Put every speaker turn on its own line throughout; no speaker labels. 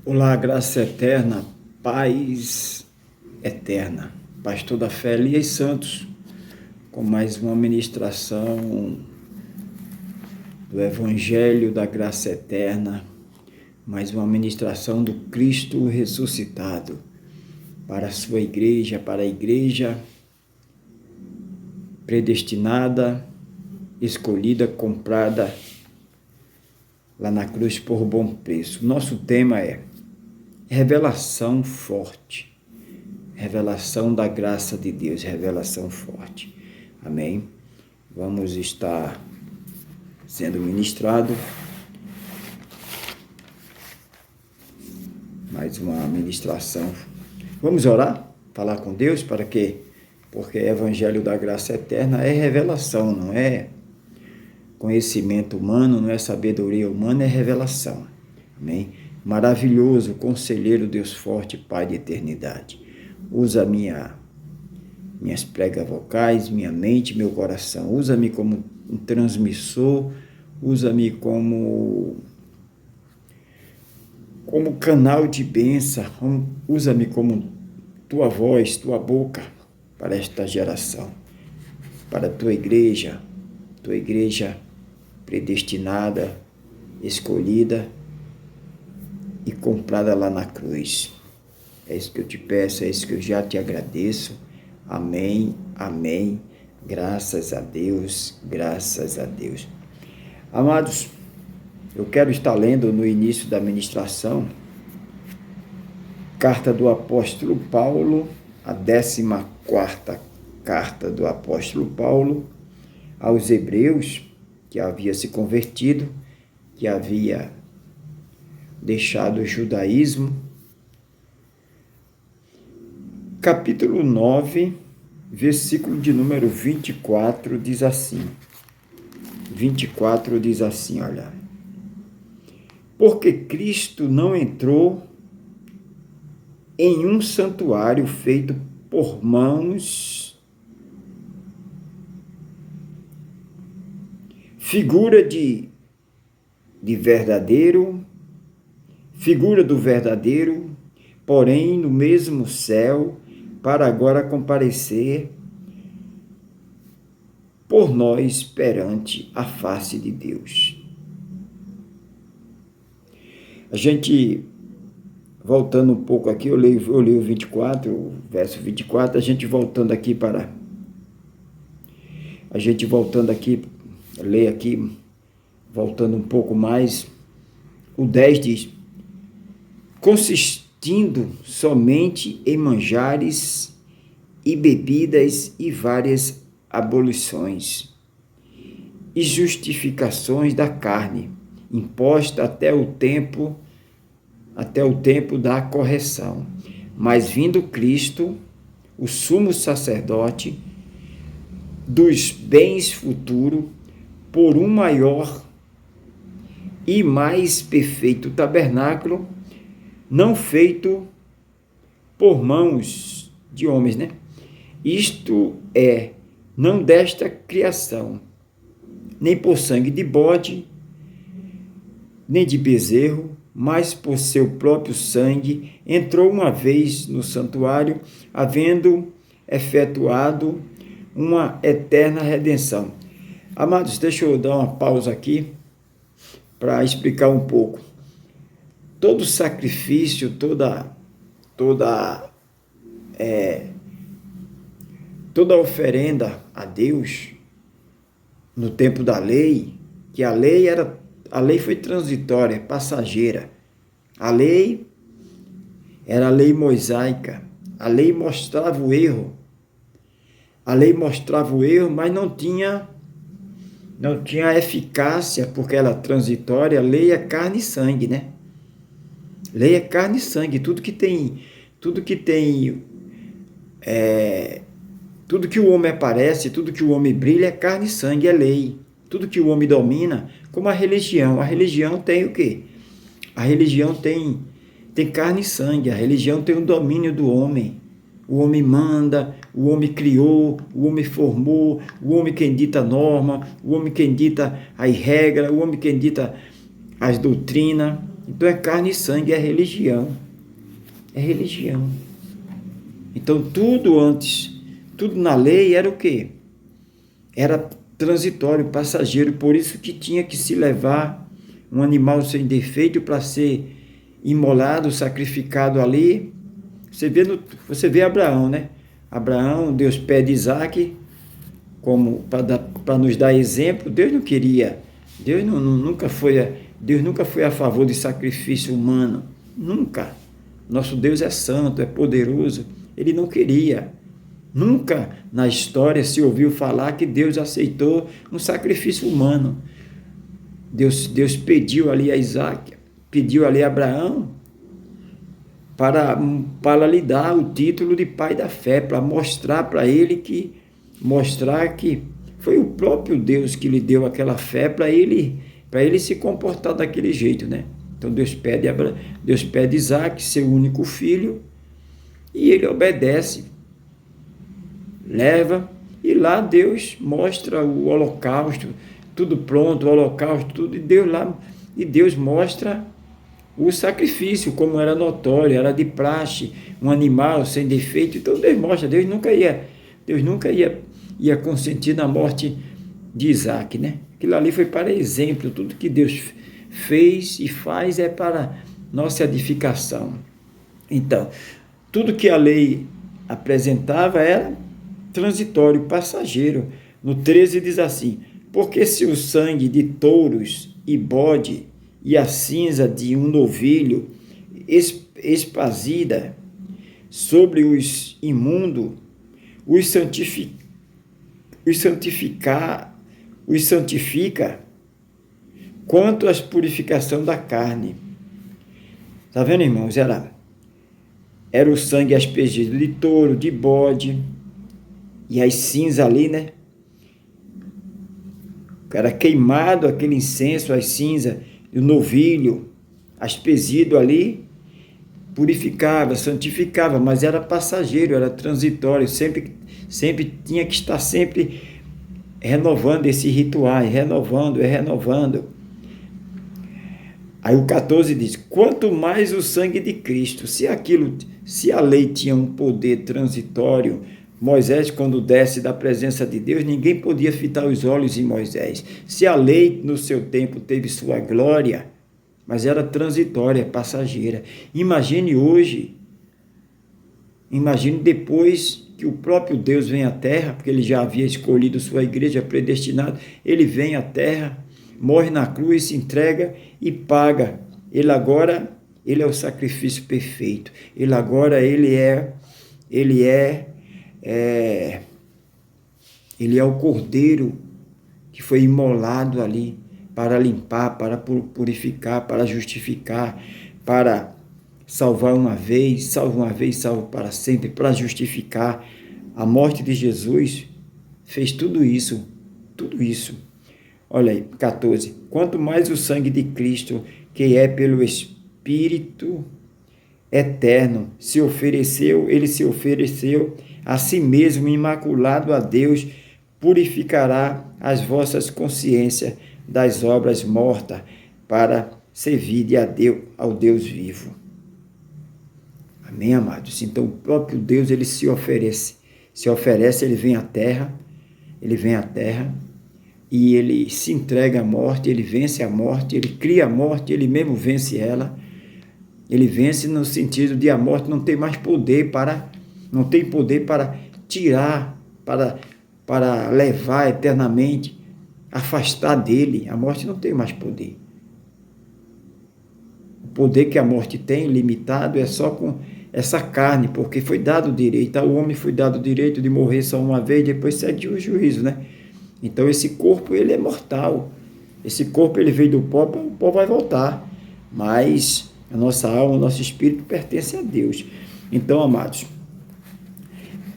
Olá, graça eterna, paz eterna. Pastor da Fé Elias Santos, com mais uma ministração do Evangelho da Graça Eterna, mais uma ministração do Cristo ressuscitado para a sua igreja, para a igreja predestinada, escolhida, comprada lá na cruz por bom preço. Nosso tema é revelação forte. Revelação da graça de Deus, revelação forte. Amém? Vamos estar sendo ministrado mais uma ministração. Vamos orar? Falar com Deus para quê? Porque Evangelho da Graça Eterna é revelação, não é conhecimento humano, não é sabedoria humana, é revelação. Amém? Maravilhoso, conselheiro, Deus forte, Pai de eternidade. Usa minhas pregas vocais, minha mente, meu coração. Usa-me como um transmissor, usa-me como canal de bênção, usa-me como tua voz, tua boca para esta geração, para a tua igreja predestinada, escolhida e comprada lá na cruz. É isso que eu te peço, é isso que eu já te agradeço. Amém, amém. Graças a Deus, graças a Deus. Amados, eu quero estar lendo no início da ministração, carta do apóstolo Paulo, a 14ª carta do apóstolo Paulo aos Hebreus, que havia se convertido, que havia deixado o judaísmo. Capítulo 9, versículo de número 24, diz assim. 24 diz assim, olha. Porque Cristo não entrou em um santuário feito por mãos, figura do verdadeiro, porém no mesmo céu, para agora comparecer por nós perante a face de Deus. A gente, voltando um pouco aqui, eu li o 24, o verso 24, voltando um pouco mais, o 10 diz, consistindo somente em manjares e bebidas e várias abolições e justificações da carne, imposta até o tempo da correção. Mas vindo Cristo, o sumo sacerdote dos bens futuros, por um maior e mais perfeito tabernáculo, não feito por mãos de homens, né? Isto é, não desta criação, nem por sangue de bode, nem de bezerro, mas por seu próprio sangue, entrou uma vez no santuário, havendo efetuado uma eterna redenção. Amados, deixa eu dar uma pausa aqui para explicar um pouco. Todo sacrifício, toda oferenda a Deus no tempo da lei, que a lei foi transitória, passageira. A lei era a lei mosaica. A lei mostrava o erro. Mas não tinha eficácia, porque ela é transitória. A lei é carne e sangue, né? Lei é carne e sangue. Tudo que o homem aparece, tudo que o homem brilha é carne e sangue, é lei. Tudo que o homem domina, como a religião. A religião tem o quê? A religião tem carne e sangue. A religião tem o domínio do homem. O homem manda, o homem criou, o homem formou, o homem quem dita a norma, o homem quem dita as regras, o homem quem dita as doutrinas. Então é carne e sangue, é religião. É religião. Então tudo antes, tudo na lei era o quê? Era transitório, passageiro, por isso que tinha que se levar um animal sem defeito para ser imolado, sacrificado ali. Você vê Abraão, né? Abraão, Deus pede Isaac como para nos dar exemplo. Deus não queria, Deus nunca foi a favor de sacrifício humano, nunca. Nosso Deus é santo, é poderoso, ele não queria. Nunca na história se ouviu falar que Deus aceitou um sacrifício humano. Deus pediu ali a Isaac, pediu ali a Abraão para lhe dar o título de pai da fé, para mostrar que foi o próprio Deus que lhe deu aquela fé para ele se comportar daquele jeito, né? Então Deus pede Isaac, seu único filho, e ele obedece, leva, e lá Deus mostra o holocausto, tudo pronto, o holocausto, tudo, e Deus mostra o sacrifício, como era notório, era de praxe, um animal sem defeito. Então Deus mostra, Deus nunca ia consentir na morte de Isaac, né? Aquilo ali foi para exemplo, tudo que Deus fez e faz é para nossa edificação. Então, tudo que a lei apresentava era transitório, passageiro. No 13 diz assim: porque se o sangue de touros e bode e a cinza de um novilho espazida sobre os imundos os santifica quanto à purificação da carne. Está vendo, irmãos? Era o sangue aspergido de touro, de bode, e as cinzas ali, né? Era queimado aquele incenso, as cinzas, o novilho, aspergido ali, purificava, santificava, mas era passageiro, era transitório, sempre tinha que estar sempre renovando esses rituais, renovando. Aí o 14 diz: quanto mais o sangue de Cristo, se a lei tinha um poder transitório, Moisés, quando desce da presença de Deus, ninguém podia fitar os olhos em Moisés. Se a lei, no seu tempo, teve sua glória, mas era transitória, passageira. Imagine hoje, imagine depois que o próprio Deus vem à terra, porque ele já havia escolhido sua igreja predestinada, ele vem à terra, morre na cruz, se entrega e paga. Ele é o sacrifício perfeito. Ele é o cordeiro que foi imolado ali para limpar, para purificar, para justificar, para salvar uma vez, salvo para sempre, para justificar. A morte de Jesus fez tudo isso. Olha aí, 14. Quanto mais o sangue de Cristo, que é pelo Espírito eterno, ele se ofereceu a si mesmo, imaculado a Deus, purificará as vossas consciências das obras mortas, para servir ao Deus vivo. Amém, amados? Então, o próprio Deus, ele se oferece, ele vem à terra, e ele se entrega à morte, ele vence a morte, ele cria a morte, ele mesmo vence ela. Ele vence no sentido de a morte não tem mais poder não tem poder para tirar, para levar eternamente, afastar dele. A morte não tem mais poder. O poder que a morte tem, limitado, é só com essa carne, porque foi dado o direito, ao homem foi dado o direito de morrer só uma vez, depois segue o juízo, né? Então esse corpo, ele é mortal. Esse corpo, ele veio do pó, o pó vai voltar. Mas a nossa alma, o nosso espírito pertence a Deus. Então, amados,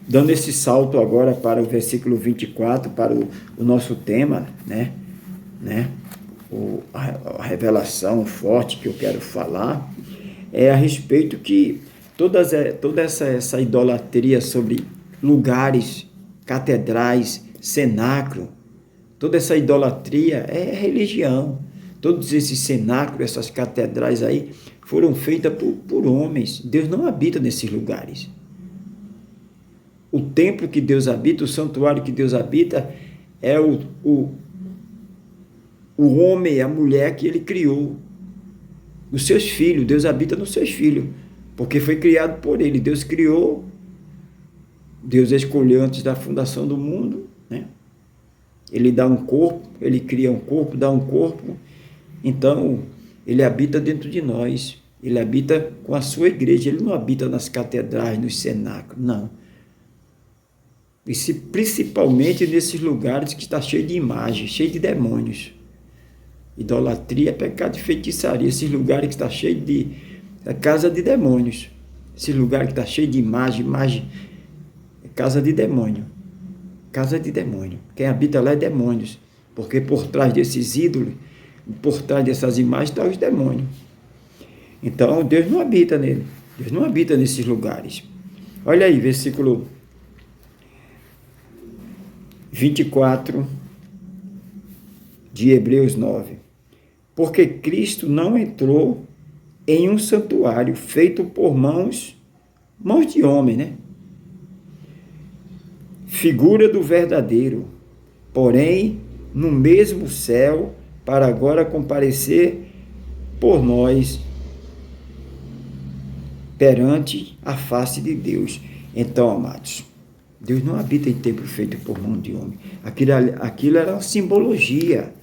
dando esse salto agora para o versículo 24, para o nosso tema, né? A revelação forte que eu quero falar é a respeito que toda essa idolatria sobre lugares, catedrais, cenáculo, toda essa idolatria é religião. todos esses cenáculos, essas catedrais aí, foram feitas por homens. Deus não habita nesses lugares. O templo que Deus habita, o santuário que Deus habita, é o homem, a mulher que ele criou. Os seus filhos, Deus habita nos seus filhos, porque foi criado por ele. Deus criou, Deus escolheu antes da fundação do mundo, né? Ele dá um corpo, ele cria um corpo, dá um corpo, então ele habita dentro de nós, ele habita com a sua igreja, ele não habita nas catedrais, nos cenáculos, não. E principalmente nesses lugares que está cheio de imagens, cheio de demônios. Idolatria, pecado e feitiçaria, esses lugares que está cheio de casa de demônios, esse lugar que está cheio de imagem, é casa de demônio, casa de demônio. Quem habita lá é demônios, porque por trás desses ídolos, por trás dessas imagens estão os demônios. Então Deus não habita nele, Deus não habita nesses lugares. Olha aí, versículo 24 de Hebreus 9. Porque Cristo não entrou em um santuário feito por mãos de homem, né? Figura do verdadeiro, porém no mesmo céu, para agora comparecer por nós perante a face de Deus. Então, amados, Deus não habita em templo feito por mão de homem. Aquilo era uma simbologia.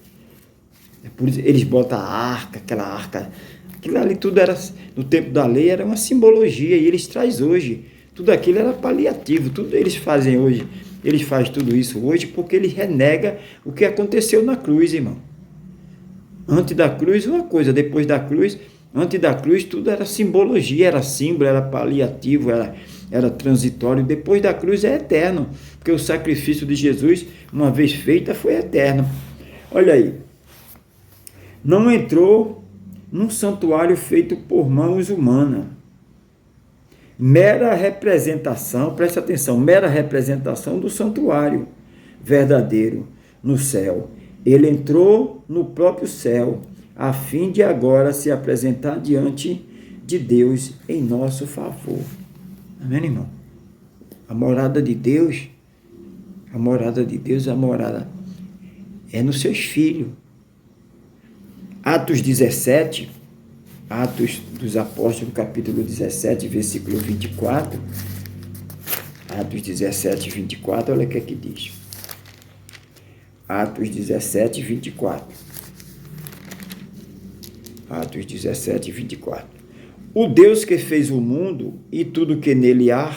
Por isso, eles botam a arca, aquela arca, aquilo ali tudo era, no tempo da lei, era uma simbologia, e eles trazem hoje. Tudo aquilo era paliativo, tudo eles fazem hoje. Eles fazem tudo isso hoje porque eles renegam o que aconteceu na cruz, irmão. Antes da cruz, uma coisa, depois da cruz, antes da cruz, tudo era simbologia, era símbolo, era paliativo, era transitório. Depois da cruz é eterno, porque o sacrifício de Jesus, uma vez feita, foi eterno. Olha aí. Não entrou num santuário feito por mãos humanas. Mera representação, presta atenção, mera representação do santuário verdadeiro no céu. Ele entrou no próprio céu, a fim de agora se apresentar diante de Deus em nosso favor. Amém, irmão? A morada de Deus, a morada é nos seus filhos. Atos 17, Atos dos Apóstolos, capítulo 17, versículo 24. Atos 17, 24, olha o que é que diz. Atos 17, 24. Atos 17, 24. O Deus que fez o mundo e tudo que nele há,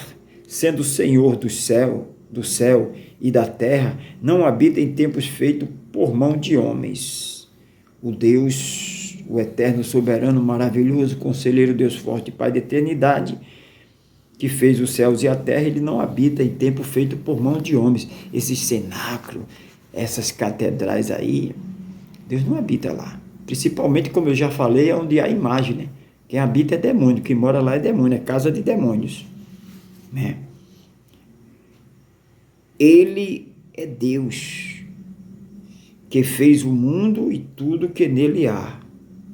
sendo Senhor do céu e da terra, não habita em templos feitos por mão de homens. O Deus, o eterno, soberano, maravilhoso, conselheiro, Deus forte, Pai da eternidade, que fez os céus e a terra, ele não habita em templo feito por mão de homens. Esses cenáculos, essas catedrais aí, Deus não habita lá. Principalmente, como eu já falei, é onde há imagem, né? Quem habita é demônio, quem mora lá é demônio, é casa de demônios, né? Ele é Deus, que fez o mundo e tudo que nele há,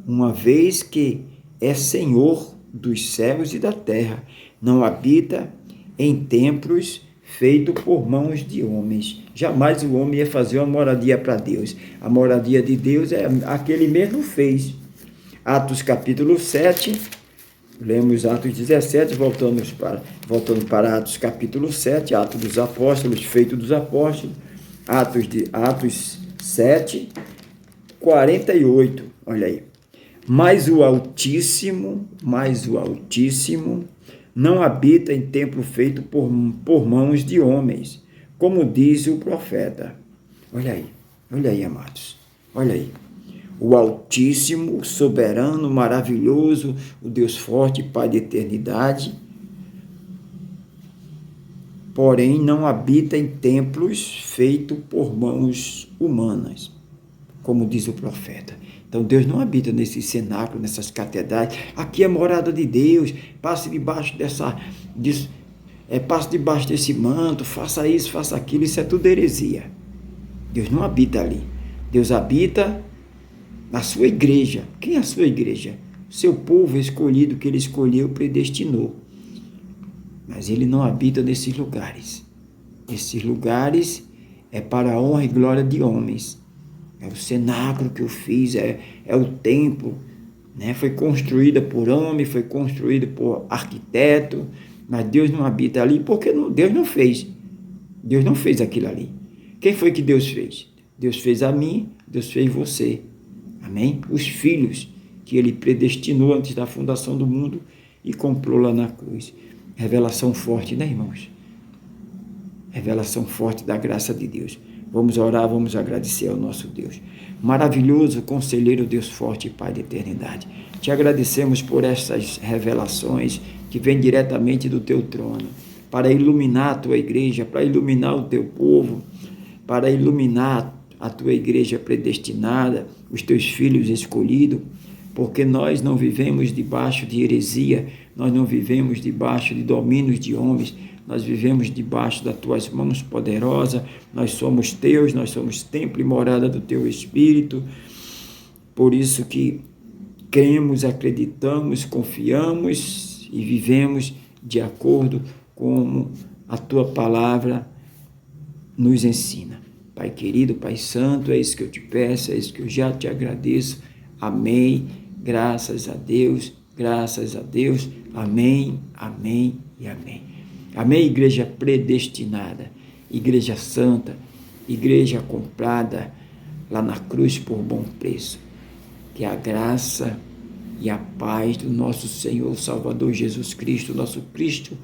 uma vez que é Senhor dos céus e da terra, não habita em templos feitos por mãos de homens. Jamais o homem ia fazer uma moradia para Deus. A moradia de Deus é aquele mesmo fez. Atos capítulo 7, lemos Atos 17, voltando para Atos capítulo 7, Atos dos Apóstolos, feito dos Apóstolos, Atos 7, 48, olha aí. Mas o Altíssimo não habita em templo feito por mãos de homens, como diz o profeta. Olha aí, amados, olha aí. O Altíssimo, soberano, maravilhoso, o Deus forte, Pai da eternidade, porém não habita em templos feitos por mãos humanas, como diz o profeta. Então Deus não habita nesse cenáculo, nessas catedrais. Aqui é a morada de Deus, passe debaixo passe debaixo desse manto, faça isso, faça aquilo, isso é tudo heresia. Deus não habita ali. Deus habita na sua igreja. Quem é a sua igreja? Seu povo escolhido, que ele escolheu, predestinou. Mas ele não habita nesses lugares. Esses lugares é para a honra e glória de homens. É o cenáculo que eu fiz, é o templo, né? Foi construída por homem, foi construída por arquiteto, mas Deus não habita ali porque Deus não fez. Deus não fez aquilo ali. Quem foi que Deus fez? Deus fez a mim, Deus fez você. Amém? Os filhos que ele predestinou antes da fundação do mundo e comprou lá na cruz. Revelação forte, né, irmãos? Revelação forte da graça de Deus. Vamos orar, vamos agradecer ao nosso Deus. Maravilhoso, conselheiro, Deus forte e Pai de eternidade. Te agradecemos por essas revelações que vêm diretamente do teu trono, para iluminar a tua igreja, para iluminar o teu povo, para iluminar a tua igreja predestinada, os teus filhos escolhidos, porque nós não vivemos debaixo de heresia, nós não vivemos debaixo de domínios de homens, nós vivemos debaixo das tuas mãos poderosas, nós somos teus, nós somos templo e morada do teu Espírito, por isso que cremos, acreditamos, confiamos e vivemos de acordo com a tua palavra nos ensina. Pai querido, Pai santo, é isso que eu te peço, é isso que eu já te agradeço. Amém. Graças a Deus, graças a Deus. Amém, amém e amém. Amém, igreja predestinada, igreja santa, igreja comprada lá na cruz por bom preço. Que a graça e a paz do nosso Senhor Salvador Jesus Cristo, nosso Cristo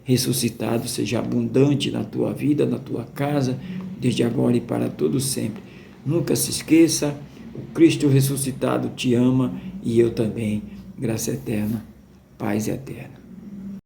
ressuscitado, seja abundante na tua vida, na tua casa, desde agora e para todo sempre. Nunca se esqueça, o Cristo ressuscitado te ama e eu também. Graça eterna, paz eterna.